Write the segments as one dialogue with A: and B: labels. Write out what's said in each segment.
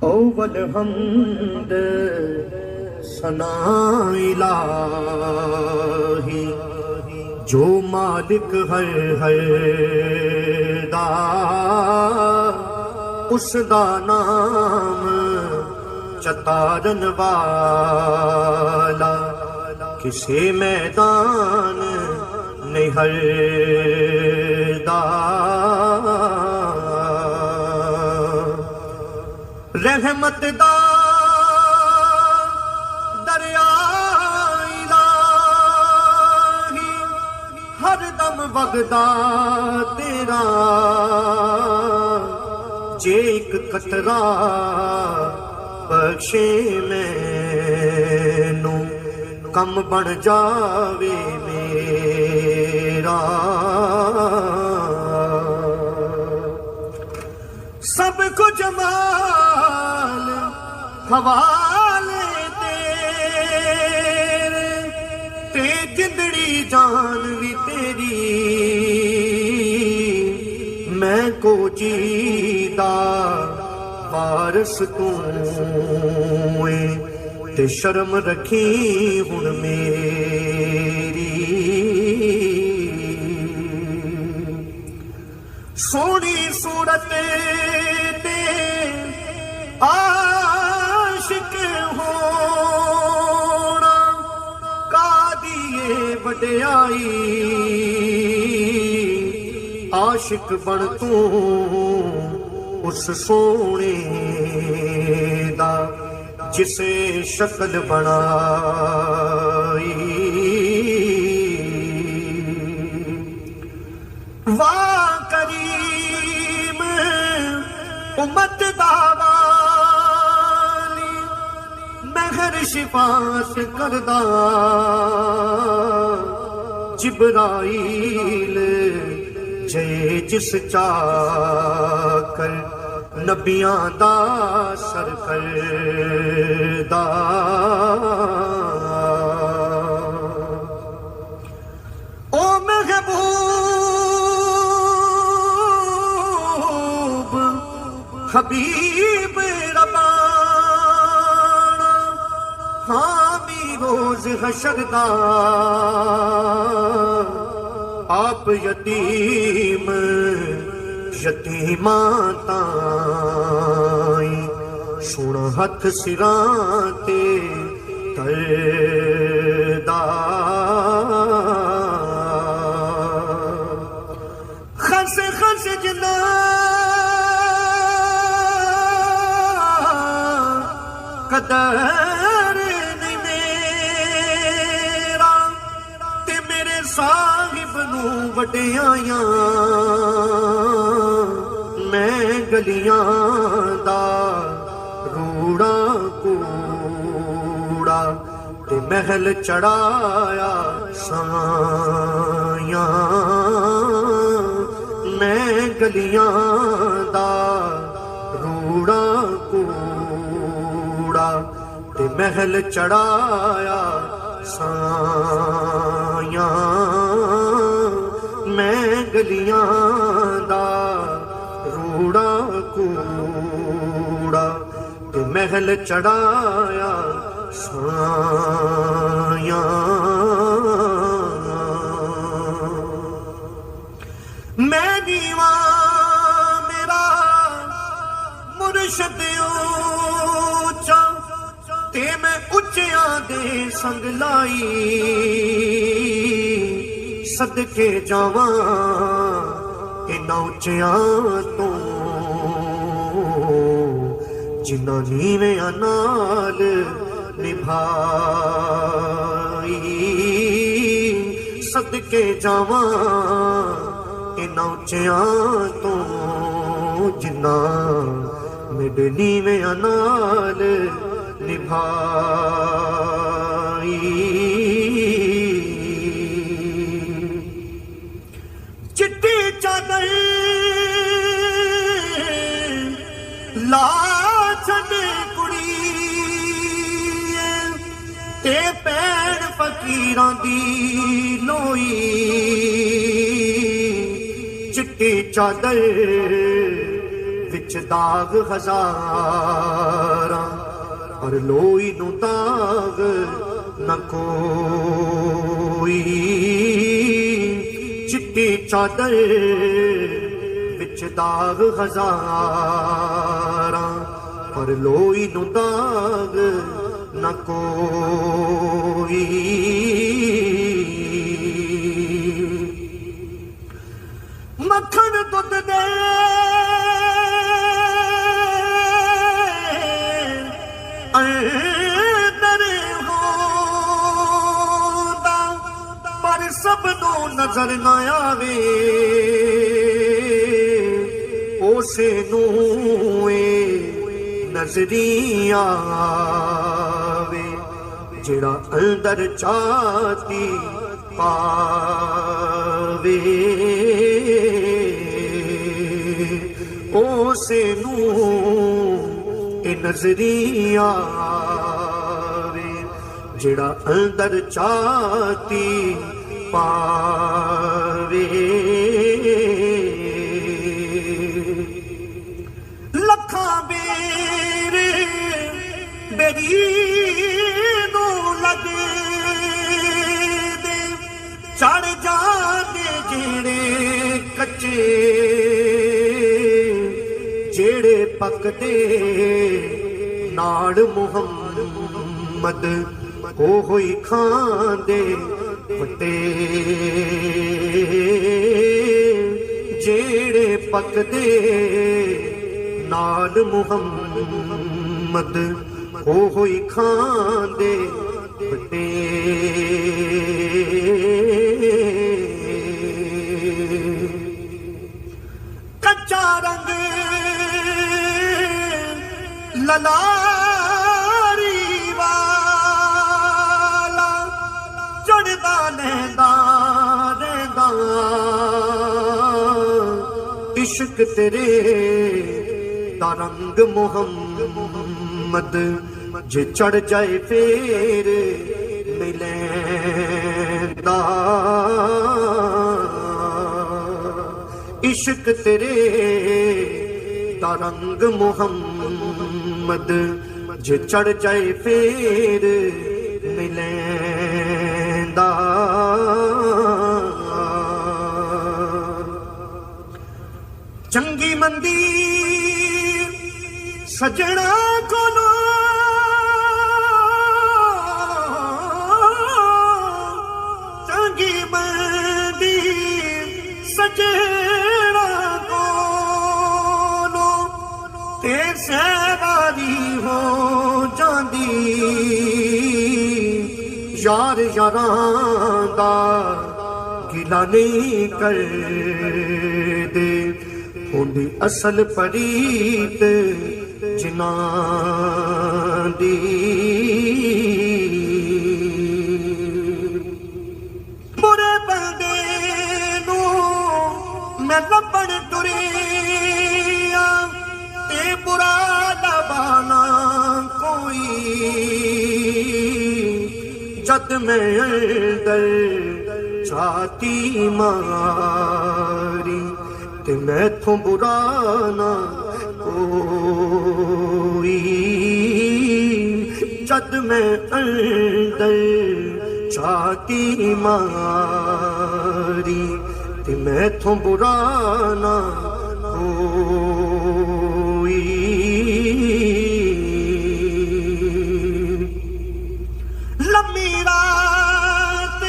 A: अव्वल हमद सना इलाही जो मालिक हर दा उसदा नाम चतारन वाला किसे मैदान निहर दा रहमत दा दरिया इलाही हर दम वगदा तेरा जे एक कतरा बख्शे मैनू कम बन जावे मेरा सब कुछ जमाल हवाले तेरे ते जिंदड़ी जान भी तेरी मैं को जीदा वारस तू ते शर्म रखी हुन मेरी सोनी सूरत ते आशिक होना कादिए वड्याई आशिक बन तू उस सोने दा जिसे शक्ल बनाई वाह करीम उम्मत दावाली महर शिफात करदा जिब्राइल जय जिस चाकर नबियां दा सर करदा ओ महबूब हबीब रबाना हामी रोज हशरदा आप यतीम यतीमां ताई सुन हथ सिरां ते करदा खस खस जना कदर नहीं मेरा ते मेरे साहिब नू वड्याइयां मैं गलियां दा रूड़ा कूड़ा ते महल चढ़ाया सायां मैं गलियां दा रूड़ा कूड़ा ते महल चढ़ाया सायां मैं गलियां दा रूड़ा कूड़ा ते महल चढ़ाया सायां मैं दीवा मेरा मुर्शद ऊंचा ते मैं उच्चियां दे संग लाई सदके जावां इन्हां उच्चियां तो जिन्हां नीवेआं नाल निभाई सदके जावां इन्हां उच्चियां तो जिन्हां मेरे नीवेआं नाल निभाई चिट्टी चादर ला छड़ कुड़ी ते पैण फकीरां दी लोई चिट्टी चादर विच दाग हजारां पर लोई नूं दाग न कोई। चिट्टी चादर विच दाग हजारां पर लोई नूं दाग न कोई। मक्खन दुध दे अंदर होंदा पर सब नूं नजर न आवे उसे नूं नजरी आवे जिहड़ा अंदर चाहती पावे उसे नूं नजरी आवे जिहड़ा अंदर चाहती पावे। लखां बेरे बेरी नूं लगे दे चढ़ जाते जेड़े कच्चे जेड़े पकदे नाड़ मुहम्मद ओ होई खांदे वटे। जेड़े पकदे नाड़ मुहम्मद ओ होई खांदे वटे। कच्चा रंग ललारी वाला चढ़दा लहंदा रहंदा इश्क तेरे दा रंग मुहम्मद जे चढ़ जाए फेर मिलैंदा। इश्क तेरे दा रंग मुहम्मद जे चढ़ जाए फेर मिलैंदा। चंगी मंदी सजना कोलो चंगी मंदी सजना सहवारी हो जांदी यार यारां दा गिला नहीं कर दे होंदी असल परीत जिन्हां दी। बुरे बंदे नूं मैं लभण तुरिया ते बुरा दबाना कोई जद मैं अंदर छाती मारी ते मैथों बुरा ना कोई। जद मैं अंदर छाती मारी ते मैथों बुरा ना कोई। लम्मी रात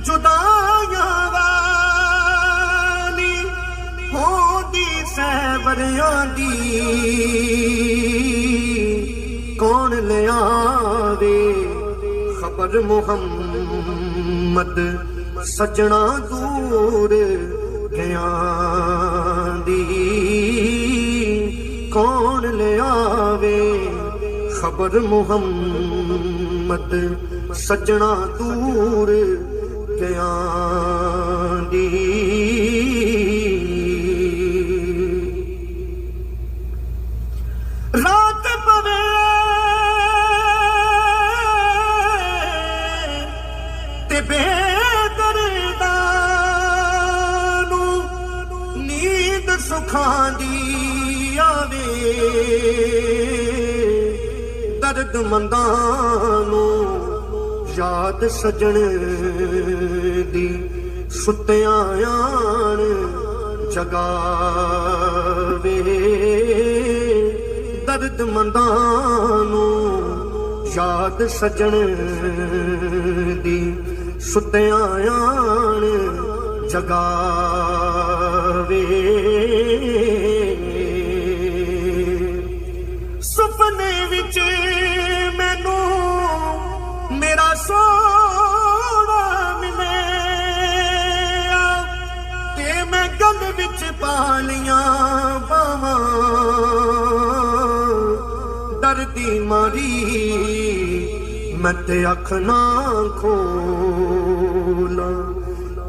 A: जुदाइयां वाली होंदी सैवरियां दी कौन ले आवे खबर मुहम्मद सजना दूर गया दी। कौन ले आवे खबर मुहम्मद सजना दूर गया दी। रात पवे ते बेदर्दा नूं नींद सुखां दी ਦਰਦਮੰਦਾਂ ਨੂੰ ਯਾਦ ਸਜਣ ਦੀ ਸੁੱਤਿਆਂ ਆਣ ਜਗਾਵੇ ਦਰਦਮੰਦਾਂ ਨੂੰ ਯਾਦ ਸਜਣ ਦੀ ਸੁੱਤਿਆਂ ਆਣ ਜਗਾਵੇ ਸੁਪਨੇ ਵਿੱਚ ਮੈਨੂੰ ਮੇਰਾ ਸੋਹਣਾ ਮਿਲਿਆ ਤੇ ਮੈਂ ਗੰਢ ਵਿੱਚ ਪਾ ਲਈਆਂ ਬਾਵਾਂ ਡਰਦੀ ਮਾਰੀ ਮੈਂ ਤੇ ਅੱਖ ਨਾ ਖੋਲਾਂ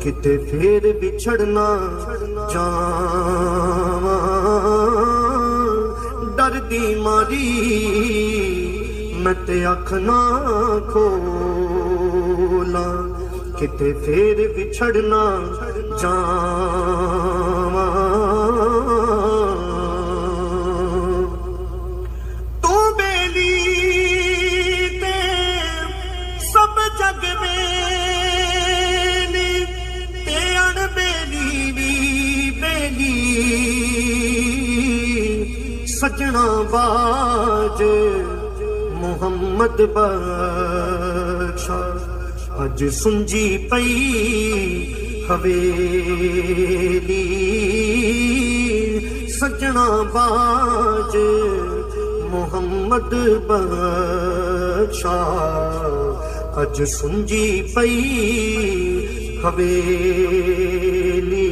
A: ਕਿਤੇ ਫੇਰ ਵਿਛੜਨਾ ਜਾਵਾਂ ਡਰਦੀ ਮਾਰੀ ਮੈਂ ਤੇ ਅੱਖ ਨਾ ਖੋਲਾਂ ਕਿਤੇ ਫੇਰ ਵਿਛੜਨਾ ਜਾਵਾਂ ਤੂੰ ਬੇਲੀ ਤੇ ਸਭ ਜਗ ਬੇਲੀ ਤੇ ਅਣਬੇਲੀ ਵੀ ਬੇਲੀ ਸਜਣਾ ਬਾਜ ਮੁਹੰਮਦ ਬਖਸ਼ਾ ਅੱਜ ਸੁੰਜੀ ਪਈ ਹਵੇਲੀ ਸਜਣਾ ਬਾਜ ਮੁਹੰਮਦ ਬਖਸ਼ਾ ਅੱਜ ਸੁੰਜੀ ਪਈ ਹਵੇਲੀ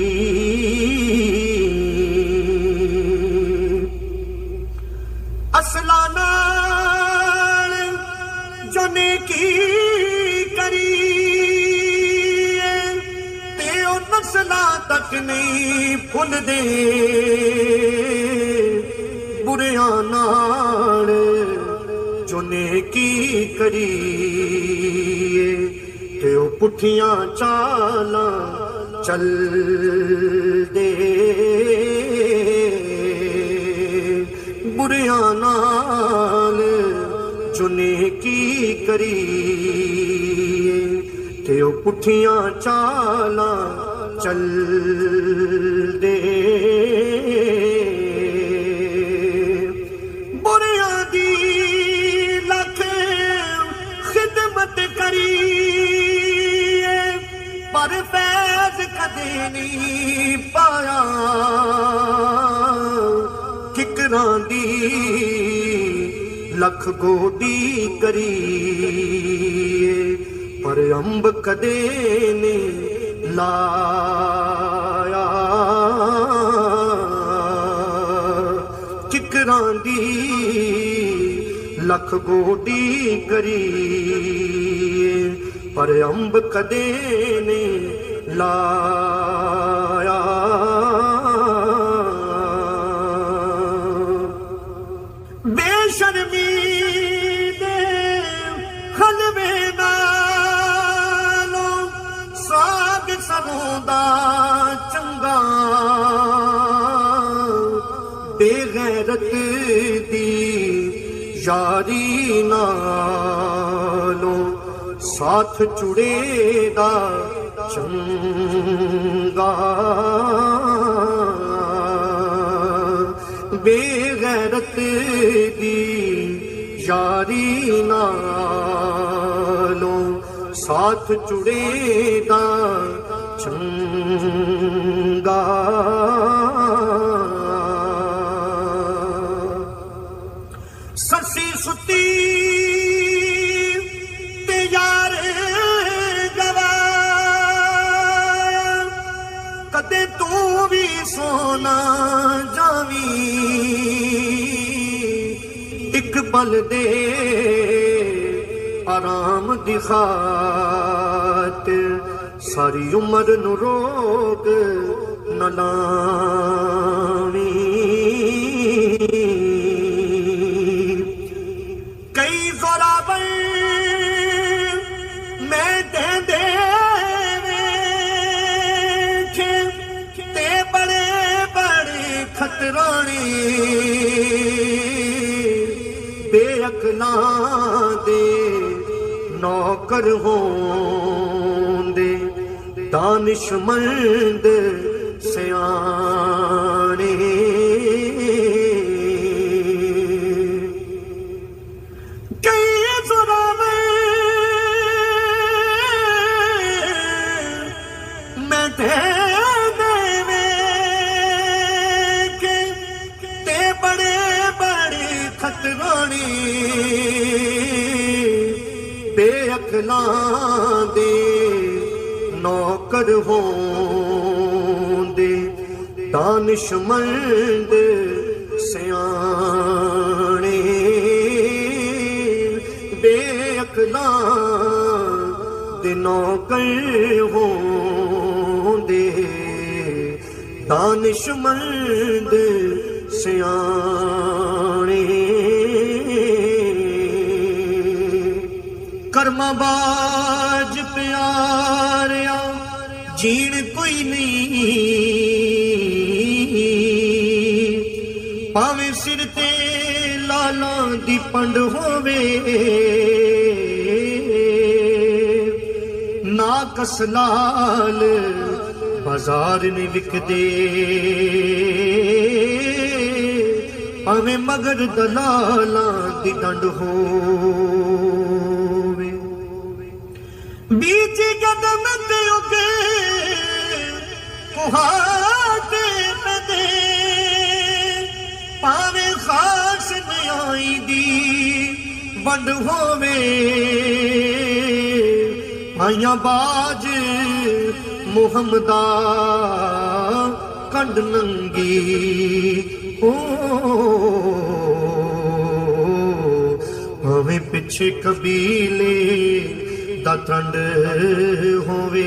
A: ਅਸਲਾਂ ਨਾਲ ਜੋ ਨੇਕੀ ਕਰੀ ਤੇ ਉਹ ਨਸਲਾਂ ਤੱਕ ਨਹੀਂ ਭੁੱਲਦੇ ਬੁਰਿਆਂ ਨਾਲ ਜੋ ਨੇਕੀ ਕਰੀ ਤੇ ਉਹ ਪੁੱਠੀਆਂ ਚਾਲਾਂ ਚੱਲਦੇ ਬੁਰਿਆਂ ਨਾਲ ਜੋ ਨੇਕੀ ਕਰੀਏ ਤੇ ਉਹ ਪੁੱਠੀਆਂ ਚਾਲਾਂ ਚੱਲਦੇ ਬੁਰਿਆਂ ਦੀ ਲੱਖ ਖਿਦਮਤ ਕਰੀਏ ਪਰ ਫੈਜ਼ ਕਦੇ ਨਹੀਂ ਪਾਇਆ ਕਿਕਰਾਂ ਦੀ ਲੱਖ ਗੋਡੀ ਕਰੀਏ ਪਰ ਅੰਬ ਕਦੇ ਨਹੀਂ ਲਾਇਆ ਕਿਕਰਾਂ ਦੀ ਲੱਖ ਗੋਡੀ ਕਰੀਏ ਪਰ ਅੰਬ ਕਦੇ ਨਹੀਂ ਲਾਇਆ ਬੇਸ਼ਰਮੀ ਦੇ ਖਲਵੇ ਨਾਲੋਂ ਸਾਗ ਸਰੋਂ ਦਾ ਚੰਗਾ ਬੇਗੈਰਤ ਦੀ ਯਾਰੀ ਨਾਲੋਂ ਸਾਥ ਚੁੜੇ ਦਾ ਚੰਗਾ ਬੇਗੈਰਤ ਦੀ ਯਾਰੀ ਨਾਲੋਂ ਸਾਥ ਚੁੜੇ ਦਾ ਚੰਗਾ ਸੱਸੀ ਸੁੱਤੀ ਤੇ ਯਾਰ ਗਵਾਇਆ ਕਦੇ ਤੂੰ ਵੀ ਸੋਨਾ ਜਾਵੀਂ ਇੱਕ ਪਲ ਦੇ ਆਰਾਮ ਦੀ ਖਾਤਰ ਸਾਰੀ ਉਮਰ ਨੂੰ ਰੋਗ ਨ ਲਾਵੀਂ ਕਈ ਜ਼ੋਰਾਵਰ ਮੈਂ ਦੇਂਦੇ ਵੇਖੇ ਤੇ ਬੜੇ ਬੜੇ ਖਤਰਾਣੇ ਬੇਅਕਲਾਂ ਦੇ ਨੌਕਰ ਹੋਂਦੇ ਦਾਨਿਸ਼ਮੰਦ ਸਿਆਣੇ ਬੇਅਕਲਾਂ ਦੇ ਨੌਕਰ ਹੋਂਦੇ ਦਾਨਿਸ਼ਮੰਦ ਸਿਆਣੇ ਬੇਅਕਲਾਂ ਦੇ ਨੌਕਰ ਹੋਂਦੇ ਦਾਨਿਸ਼ਮੰਦ ਸਿਆਣੇ ਕਰਮਾਂ ਬਾਜ ਪਿਆਰਿਆ ਜੀਣ ਕੋਈ ਨਹੀਂ ਭਾਵੇਂ ਸਿਰ ਤੇ ਲਾਲਾਂ ਦੀ ਪੰਡ ਹੋਵੇ ਨਾ ਕਸਲਾਲ ਬਾਜ਼ਾਰ ਨਹੀਂ ਵਿਕਦੇ ਭਾਵੇਂ ਮਗਰ ਦਲਾਲਾਂ ਦੀ ਡੰਡ ਹੋਵੇ ਬੀਜ ਕਦਮ ਤੇ ਉਗੇ ਕੁਹਾੜੇ ਪਦੇ ਭਾਵੇਂ ਖਾਸ ਨਿਆਈ ਦੀ ਵੰਡ ਹੋਵੇ ਆਈਆਂ ਬਾਜ ਮੁਹੰਮਦਾ ਕੰਡ ਨੰਗੀ ਭਾਵੇਂ ਪਿੱਛੇ ਕਬੀਲੇ ਦਾ ਟੰਡ ਹੋਵੇ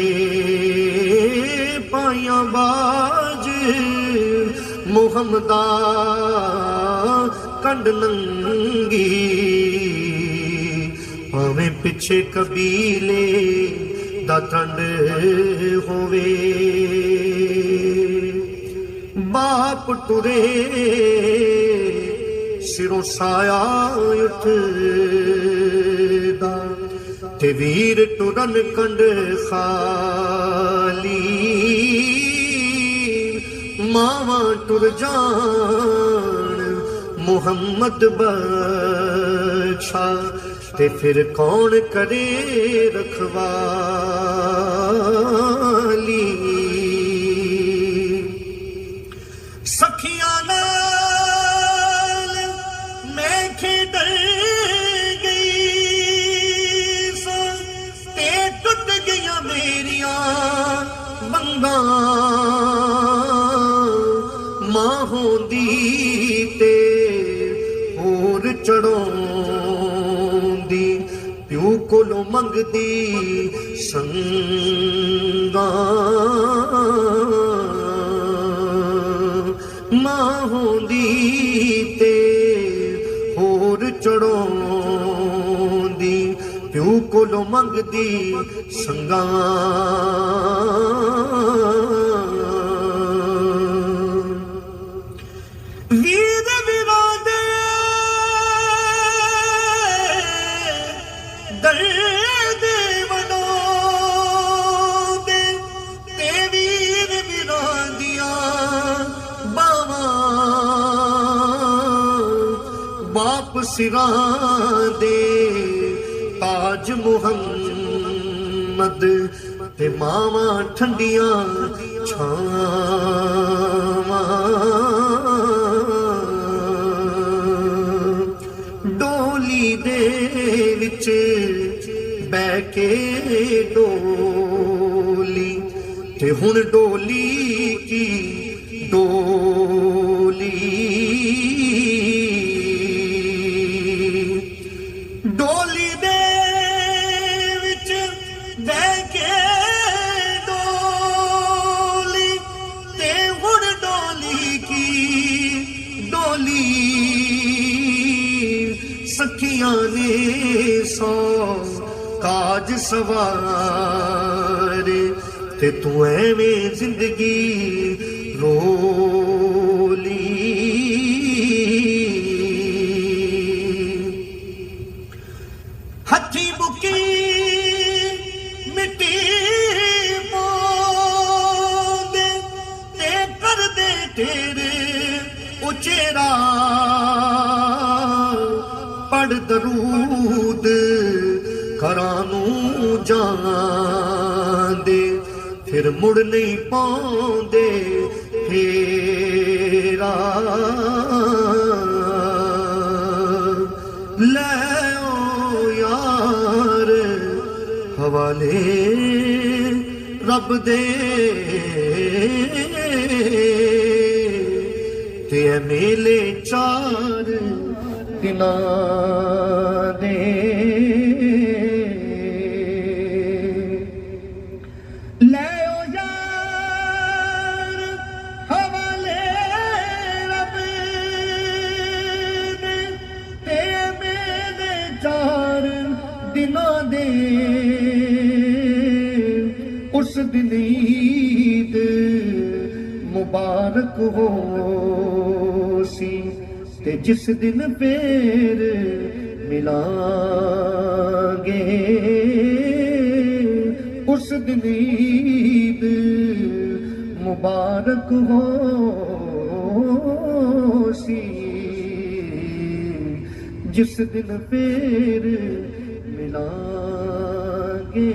A: ਪਾਈਆਂ ਬਾਜ ਮੁਹੰਮਦਾ ਕੰਡ ਨੰਗੀ ਭਾਵੇਂ ਪਿੱਛੇ ਕਬੀਲੇ ਦਾ ਟੰਡ ਹੋਵੇ ਬਾਪ ਟੁਰੇ ਸਿਰੋਂ ਸਾਇਆ ਉੱਠਦਾ ਤੇ ਵੀਰ ਟੁਰਨ ਕੰਡ ਖਾਲੀ ਮਾਵਾਂ ਟੁਰ ਜਾਣ ਮੁਹੰਮਦ ਬਖਸ਼ਾ ਤੇ ਫਿਰ ਕੌਣ ਕਰੇ ਰਖਵਾਲੀ ਸਖੀਆਂ ਨਾਲ ਮੈਂ ਖੇਡ ਗਈ ਸਾਂ ਤੇ ਟੁੱਟ ਗਈਆਂ ਮੇਰੀਆਂ ਬੰਗਾਂ ਮਾਂ ਹੁੰਦੀ ਤੇ ਹੋਰ ਚੜਾਉਂਦੀ ਪਿਓ ਕੋਲੋਂ ਮੰਗਦੀ ਸੰਗਾਂ ਮਾਂ ਹੁੰਦੀ ਤੇ ਹੋਰ ਚੜਾਉਂਦੀ ਪਿਓ ਕੋਲੋਂ ਮੰਗਦੀ ਸੰਗਾਂ ਵੀਰ ਵਿਰਾਦੇ ਦਰਦ ਵਡੋਦੇ ਤੇ ਵੀਰ ਵਿਰਾਂਦੀਆਂ ਬਾਪ ਸਿਰਾਂ ਦੇ ਤਾਜ ਮੁਹੰਮਦ ਤੇ ਮਾਵਾਂ ਠੰਡੀਆਂ ਛਾਵਾਂ ਡੋਲੀ ਦੇ ਵਿੱਚ ਬਹਿ ਕੇ ਡੋਲੀ ਤੇ ਹੁਣ ਡੋਲੀ ਕੀ ਡੋਲੀ ਡੋਲੀ ਦੇ ਵਿੱਚ ਬਹਿ ਕੇ ਡੋਲੀ ਤੇ ਹੁਣ ਡੋਲੀ ਕੀ ਡੋਲੀ ਸਖੀਆਂ ਨੇ ਸੋ ਕਾਜ ਸਵਾਰੇ ਤੇ ਤੂੰ ਐਵੇਂ ਜ਼ਿੰਦਗੀ ਰੋਲੀ ਪੜ ਦਰੂਦ ਘਰਾਂ ਨੂੰ ਜਾਂਦੇ ਫਿਰ ਮੁੜ ਨਹੀਂ ਪਾਉਂਦੇ ਫੇਰਾ ਲੈ ਓ ਯਾਰ ਹਵਾਲੇ ਰੱਬ ਦੇ ਤੇ ਇਹ ਮੇਲੇ 4 ਦਿਨਾਂ ਦੇ ਲੈ ਓ ਯਾਰ ਹਵਾਲੇ ਰੱਬ ਦੇ ਤੇ ਮੇਲੇ 4 ਦਿਨਾਂ ਦੇ ਉਸ ਦਿਨ ਈਦ ਮੁਬਾਰਕ ਹੋ ਸੀ ਤੇ ਜਿਸ ਦਿਨ ਫੇਰ ਮਿਲਾਂਗੇ ਉਸ ਦਿਨ ਈਦ ਮੁਬਾਰਕ ਹੋ ਸੀ जिस दिन फिर मिलांगे।